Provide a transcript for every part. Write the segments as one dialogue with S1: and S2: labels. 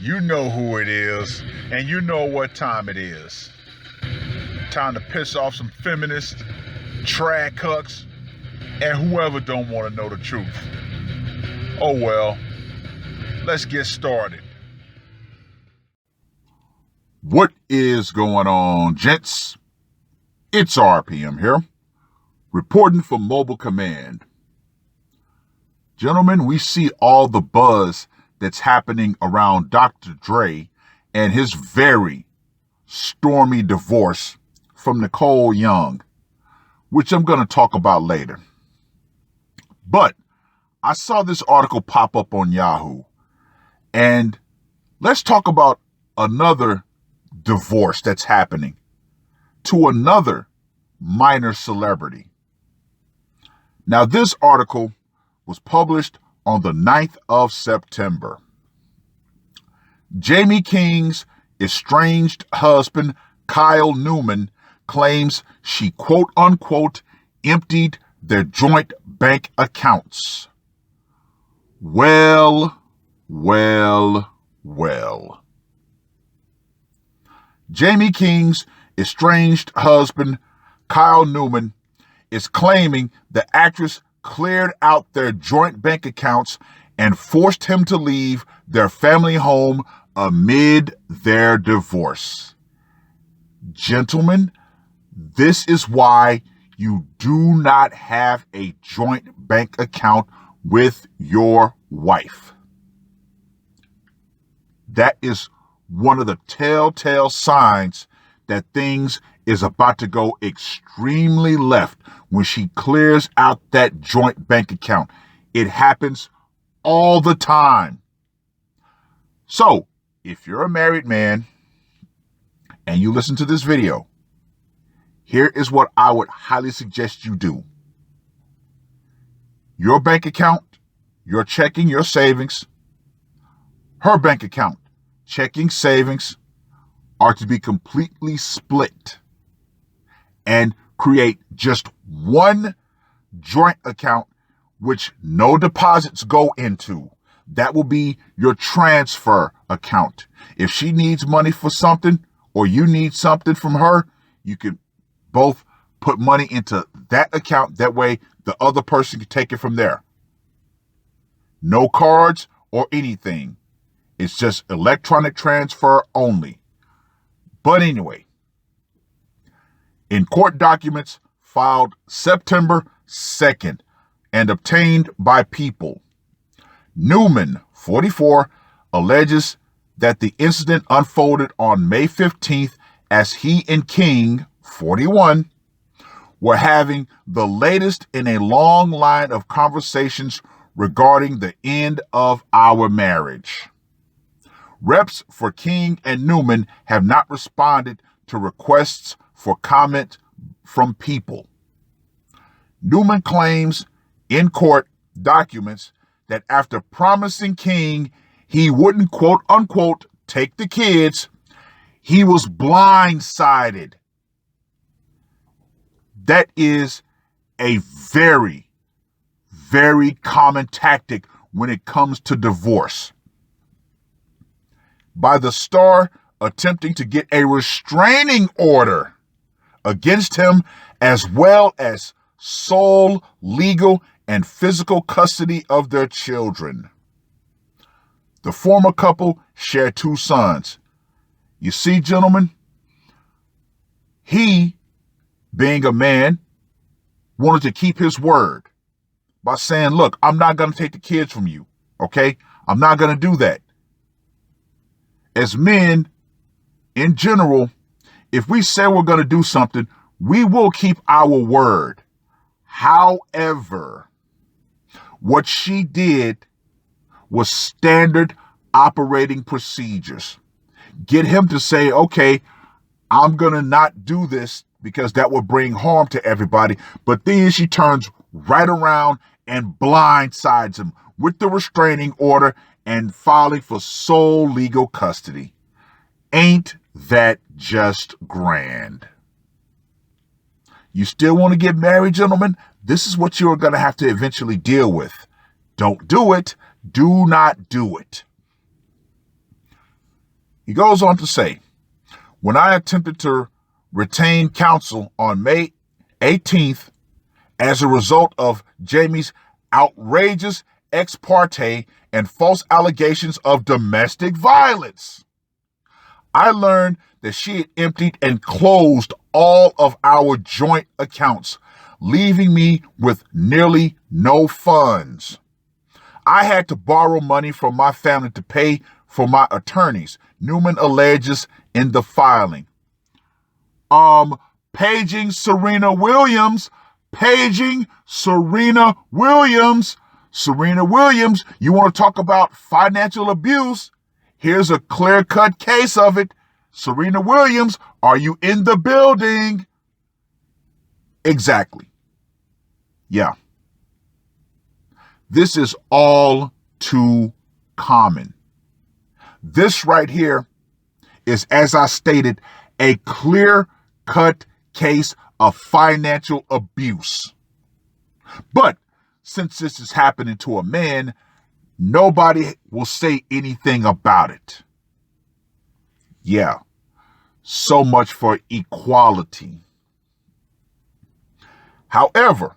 S1: You know who it is, and you know what time it is. Time to piss off some feminists, trad cucks, and whoever don't want to know the truth. Oh well, let's get started. What is going on, gents? It's R.P.M. here, reporting for Mobile Command. Gentlemen, we see all the buzz that's happening around Dr. Dre and his very stormy divorce from Nicole Young, which I'm going to talk about later. But I saw this article pop up on Yahoo, and let's talk about another divorce that's happening to another minor celebrity. Now, this article was published on the 9th of September. Jamie King's estranged husband, Kyle Newman, claims she quote unquote emptied their joint bank accounts. Well. Jamie King's estranged husband, Kyle Newman, is claiming the actress cleared out their joint bank accounts and forced him to leave their family home amid their divorce. Gentlemen, this is why you do not have a joint bank account with your wife. That is one of the telltale signs that things is about to go extremely left when she clears out that joint bank account. It happens all the time. So, if you're a married man and you listen to this video, here is what I would highly suggest you do. Your bank account, your checking, your savings, her bank account, checking, savings, are to be completely split and create just one joint account which no deposits go into. That will be your transfer account. If she needs money for something or you need something from her, you can both put money into that account. That way the other person can take it from there. No cards or anything. It's just electronic transfer only. But anyway, in court documents filed September 2nd and obtained by People, Newman, 44, alleges that the incident unfolded on May 15th as he and King, 41, were having the latest in a long line of conversations regarding the end of our marriage. Reps for King and Newman have not responded to requests for comment from People. Newman claims in court documents that after promising King he wouldn't quote unquote take the kids, he was blindsided. That is a very common tactic when it comes to divorce. By the star attempting to get a restraining order against him, as well as sole legal and physical custody of their children. The former couple share 2 sons. You see, gentlemen, he, being a man, wanted to keep his word by saying, look, I'm not going to take the kids from you, okay? I'm not going to do that. As men, in general, if we say we're going to do something, we will keep our word. However, what she did was standard operating procedures. Get him to say, okay, I'm going to not do this because that will bring harm to everybody. But then she turns right around and blindsides him with the restraining order and filing for sole legal custody. Ain't that just grand? You still want to get married, gentlemen? This is what you're going to have to eventually deal with. Don't do it. Do not do it. He goes on to say, when I attempted to retain counsel on May 18th as a result of Jamie's outrageous ex parte and false allegations of domestic violence, I learned that she had emptied and closed all of our joint accounts, leaving me with nearly no funds. I had to borrow money from my family to pay for my attorneys, Newman alleges in the filing. Paging Serena Williams. Serena Williams, you want to talk about financial abuse? Here's a clear-cut case of it. Serena Williams, are you in the building? Exactly. Yeah. This is all too common. This right here is, as I stated, a clear-cut case of financial abuse. But since this is happening to a man, nobody will say anything about it. Yeah, so much for equality. However,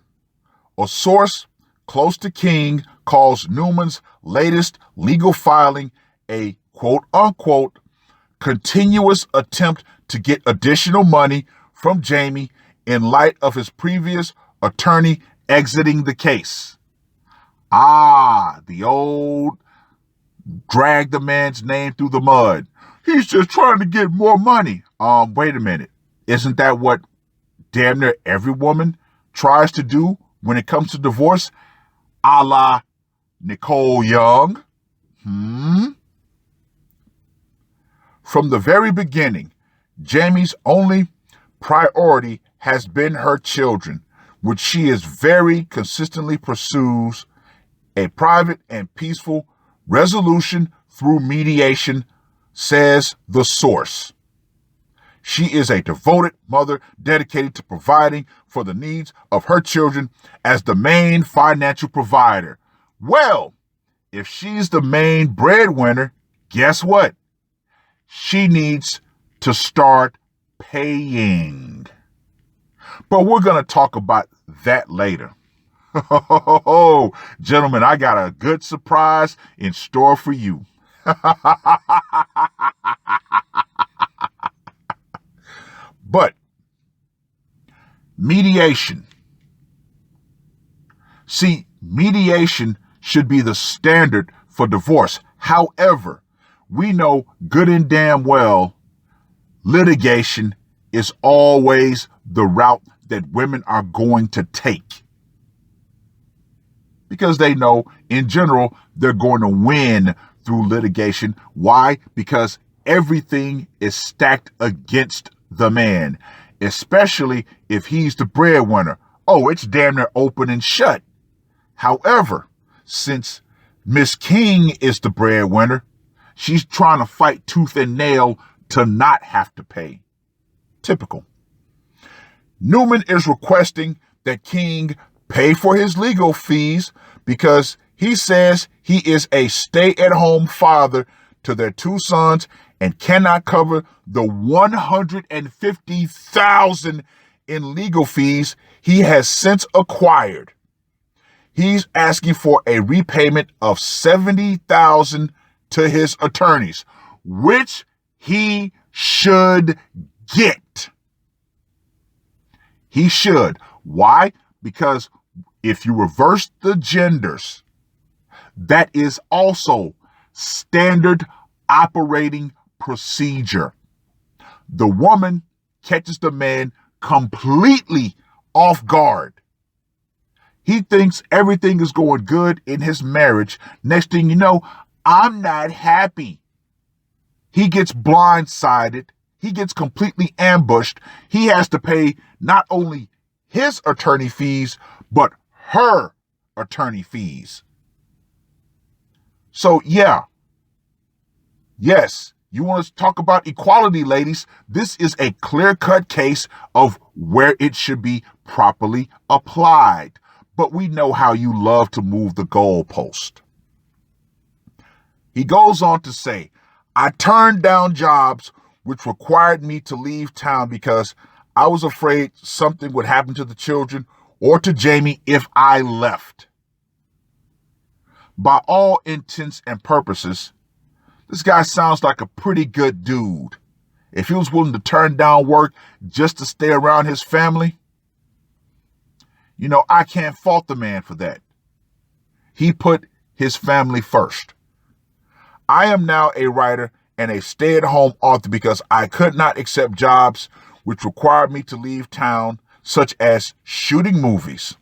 S1: a source close to King calls Newman's latest legal filing a quote-unquote continuous attempt to get additional money from Jamie in light of his previous attorney exiting the case. The old drag the man's name through the mud. He's just trying to get more money. Wait a minute. Isn't that what damn near every woman tries to do when it comes to divorce? A la Nicole Young. From the very beginning, Jamie's only priority has been her children, which she is very consistently pursues a private and peaceful resolution through mediation, says the source. She is a devoted mother dedicated to providing for the needs of her children as the main financial provider. Well, if she's the main breadwinner, guess what? She needs to start paying. But we're going to talk about that later. Oh, gentlemen, I got a good surprise in store for you. But mediation. See, mediation should be the standard for divorce. However, we know good and damn well litigation is always the route that women are going to take. Because they know, in general, they're going to win through litigation. Why? Because everything is stacked against the man, especially if he's the breadwinner. Oh, it's damn near open and shut. However, since Miss King is the breadwinner, she's trying to fight tooth and nail to not have to pay. Typical. Newman is requesting that King pay for his legal fees because he says he is a stay-at-home father to their two sons and cannot cover the $150,000 in legal fees he has since acquired. He's asking for a repayment of $70,000 to his attorneys, which he should get. He should. Why? Because if you reverse the genders, that is also standard operating procedure. The woman catches the man completely off guard. He thinks everything is going good in his marriage. Next thing you know, I'm not happy. He gets blindsided. He gets completely ambushed. He has to pay not only his attorney fees, but her attorney fees. So yes, you want to talk about equality, ladies. This is a clear-cut case of where it should be properly applied. But we know how you love to move the goalpost. He goes on to say, I turned down jobs which required me to leave town because I was afraid something would happen to the children or to Jamie if I left. By all intents and purposes, this guy sounds like a pretty good dude. If he was willing to turn down work just to stay around his family, I can't fault the man for that. He put his family first. I am now a writer and a stay-at-home author because I could not accept jobs which required me to leave town, such as shooting movies.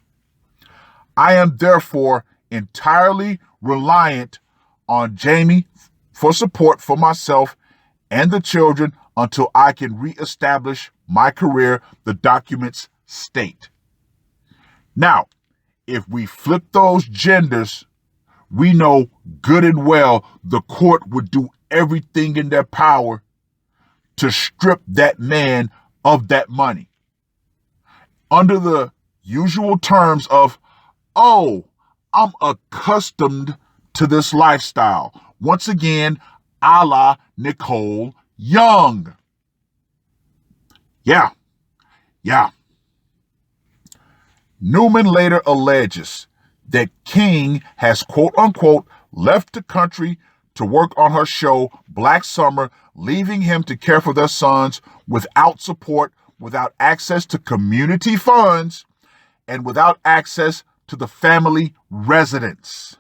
S1: I am therefore entirely reliant on Jamie for support for myself and the children until I can reestablish my career, the documents state. Now, if we flip those genders, we know good and well the court would do everything in their power to strip that man of that money. Under the usual terms of, oh, I'm accustomed to this lifestyle. Once again, a la Nicole Young. Yeah. Newman later alleges that King has quote unquote left the country to work on her show Black Summer, leaving him to care for their sons without support, without access to community funds, and without access to the family residence.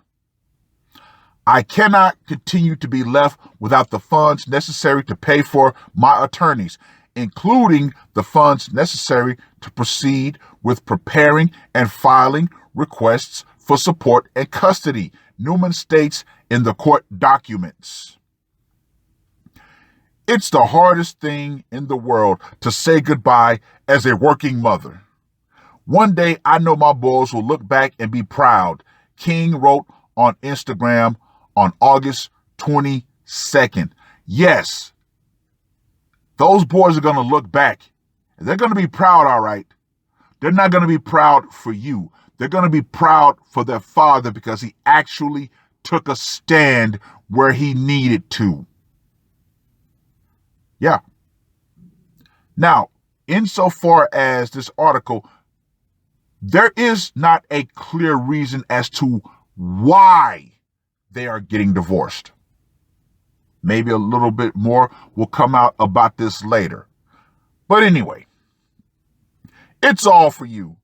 S1: I cannot continue to be left without the funds necessary to pay for my attorneys, including the funds necessary to proceed with preparing and filing requests for support and custody, Newman states in the court documents. It's the hardest thing in the world to say goodbye as a working mother. One day I know my boys will look back and be proud, King wrote on Instagram on August 22nd. Yes, those boys are going to look back and they're going to be proud, all right. They're not going to be proud for you. They're going to be proud for their father because he actually took a stand where he needed to. Yeah. Now, insofar as this article, there is not a clear reason as to why they are getting divorced. Maybe a little bit more will come out about this later. But anyway, it's all for you.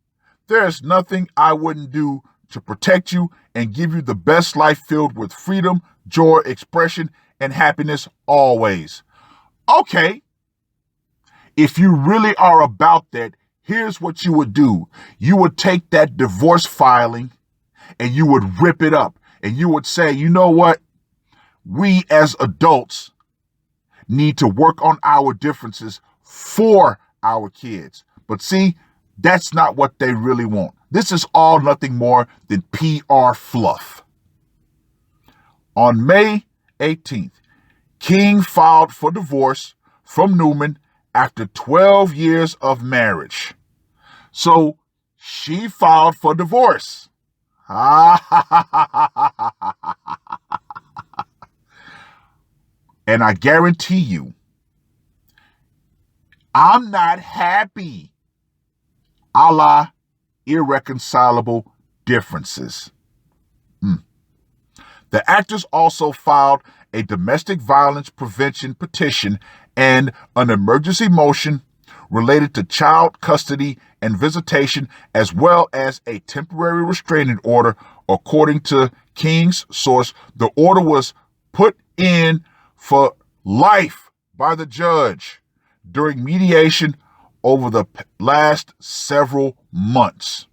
S1: There's nothing I wouldn't do to protect you and give you the best life filled with freedom, joy, expression, and happiness always. Okay, if you really are about that, here's what you would do. You would take that divorce filing and you would rip it up and you would say, you know what? We as adults need to work on our differences for our kids. But see, that's not what they really want. This is all nothing more than PR fluff. On May 18th, King filed for divorce from Newman after 12 years of marriage. So she filed for divorce. And I guarantee you, I'm not happy. A la irreconcilable differences. The actors also filed a domestic violence prevention petition and an emergency motion related to child custody and visitation, as well as a temporary restraining order. According to King's source, the order was put in for life by the judge during mediation over the last several months.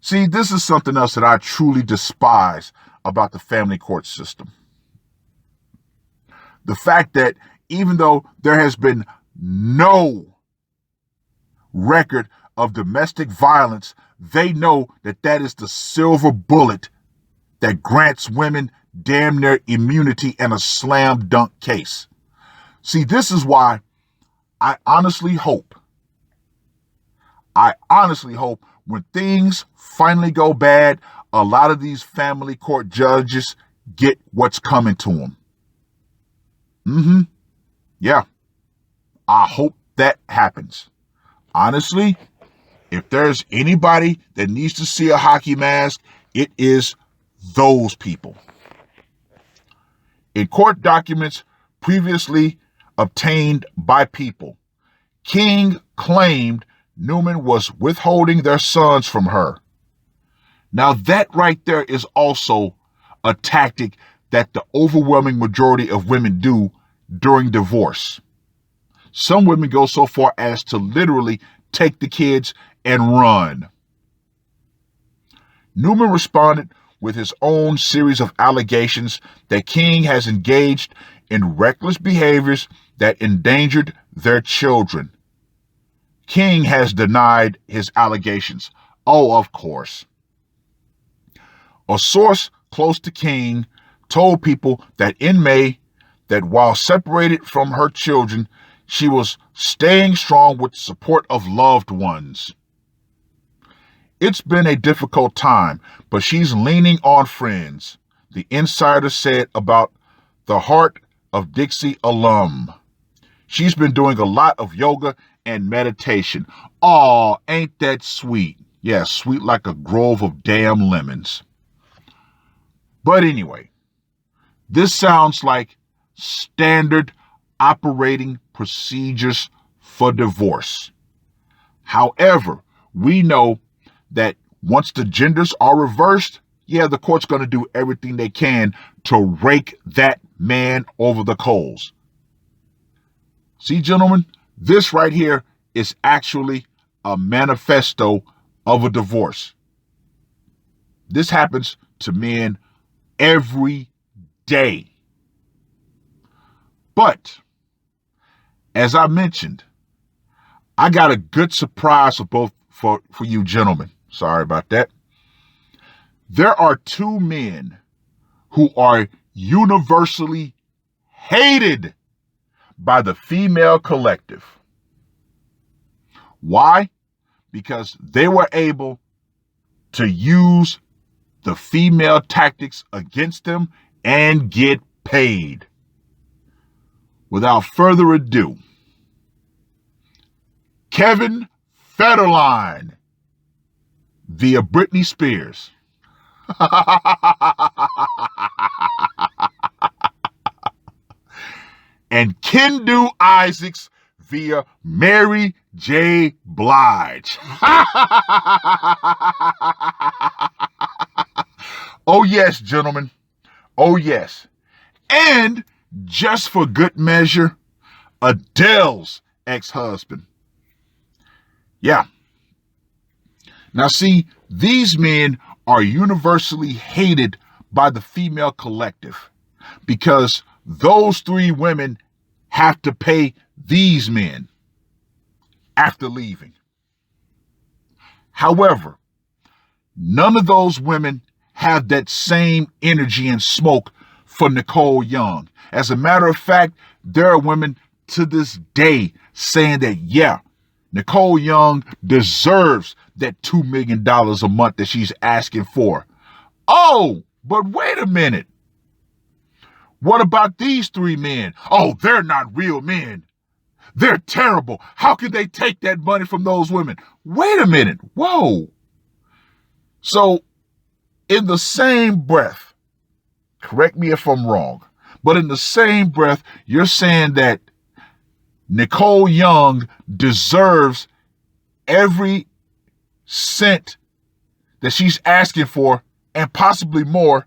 S1: See, this is something else that I truly despise about the family court system. The fact that even though there has been no record of domestic violence, they know that that is the silver bullet that grants women damn near immunity in a slam dunk case. See, this is why I honestly hope when things finally go bad, a lot of these family court judges get what's coming to them. Yeah. I hope that happens. Honestly, if there's anybody that needs to see a hockey mask, it is those people. In court documents previously obtained by People, King claimed Newman was withholding their sons from her. Now that right there is also a tactic that the overwhelming majority of women do during divorce. Some women go so far as to literally take the kids and run. Newman responded with his own series of allegations that King has engaged in reckless behaviors that endangered their children. King has denied his allegations. Oh, of course. A source close to King told People that in May, that while separated from her children, she was staying strong with the support of loved ones. It's been a difficult time, but she's leaning on friends, the insider said about the Heart of Dixie alum. She's been doing a lot of yoga and meditation. Aw, ain't that sweet? Yeah, sweet like a grove of damn lemons. But anyway, this sounds like standard operating procedures for divorce. However, we know that once the genders are reversed, the court's going to do everything they can to rake that man over the coals. See, gentlemen, this right here is actually a manifesto of a divorce. This happens to men every day. But as I mentioned, I got a good surprise for you gentlemen. Sorry about that. There are two men who are universally hated by the female collective. Why? Because they were able to use the female tactics against them and get paid. Without further ado, Kevin Federline via Britney Spears. And Kendu Isaacs via Mary J. Blige. Oh yes, gentlemen. Oh yes. And just for good measure, Adele's ex-husband. Yeah. Now see, these men are universally hated by the female collective because those three women have to pay these men after leaving. However, none of those women have that same energy and smoke for Nicole Young. As a matter of fact, there are women to this day saying that, Nicole Young deserves that $2 million a month that she's asking for. Oh, but wait a minute. What about these three men? Oh, they're not real men. They're terrible. How could they take that money from those women? Wait a minute. Whoa. So, in the same breath, correct me if I'm wrong, but in the same breath, you're saying that Nicole Young deserves every cent that she's asking for and possibly more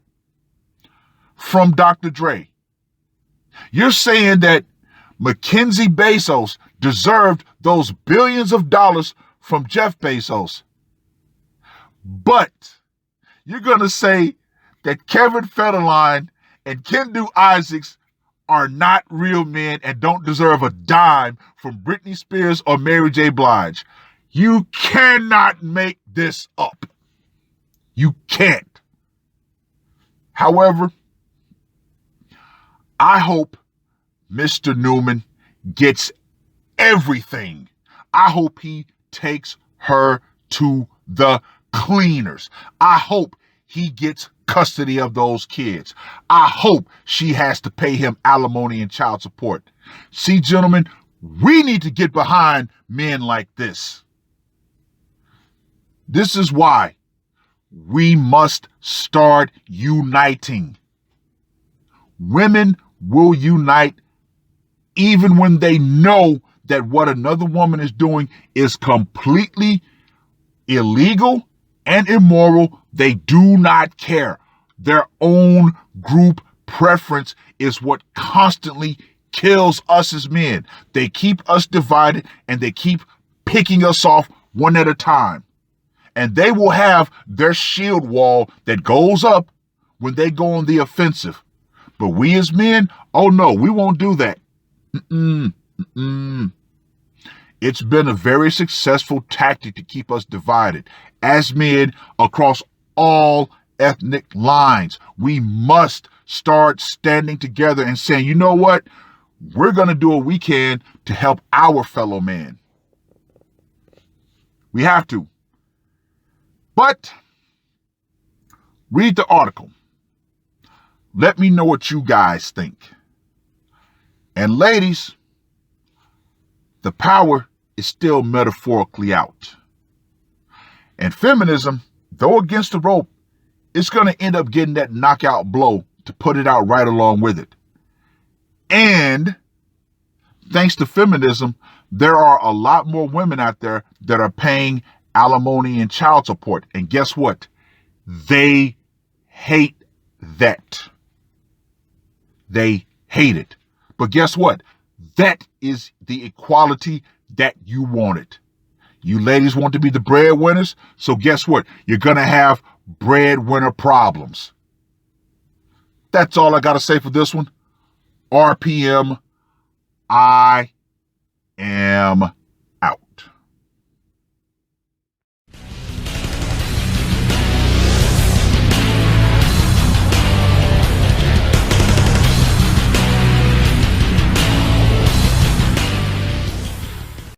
S1: from Dr. Dre. You're saying that Mackenzie Bezos deserved those billions of dollars from Jeff Bezos. But you're going to say that Kevin Federline and Kendu Isaacs are not real men and don't deserve a dime from Britney Spears or Mary J. Blige. You cannot make this up. You can't. However, I hope Mr. Newman gets everything. I hope he takes her to the cleaners. I hope he gets custody of those kids. I hope she has to pay him alimony and child support. See, gentlemen, we need to get behind men like this. This is why we must start uniting. Women will unite even when they know that what another woman is doing is completely illegal and immoral. They do not care. Their own group preference is what constantly kills us as men. They keep us divided and they keep picking us off one at a time. And they will have their shield wall that goes up when they go on the offensive. But we as men, oh no, we won't do that. It's been a very successful tactic to keep us divided as men across all ethnic lines. We must start standing together and saying, you know what? We're going to do what we can to help our fellow man. We have to. But read the article. Let me know what you guys think. And ladies, the power is still metaphorically out. And feminism, though against the rope, it's going to end up getting that knockout blow to put it out right along with it. And thanks to feminism, there are a lot more women out there that are paying alimony and child support. And guess what? They hate that. They hate it. But guess what? That is the equality that you wanted. You ladies want to be the breadwinners, so guess what? You're going to have breadwinner problems. That's all I got to say for this one. R.P.M. I am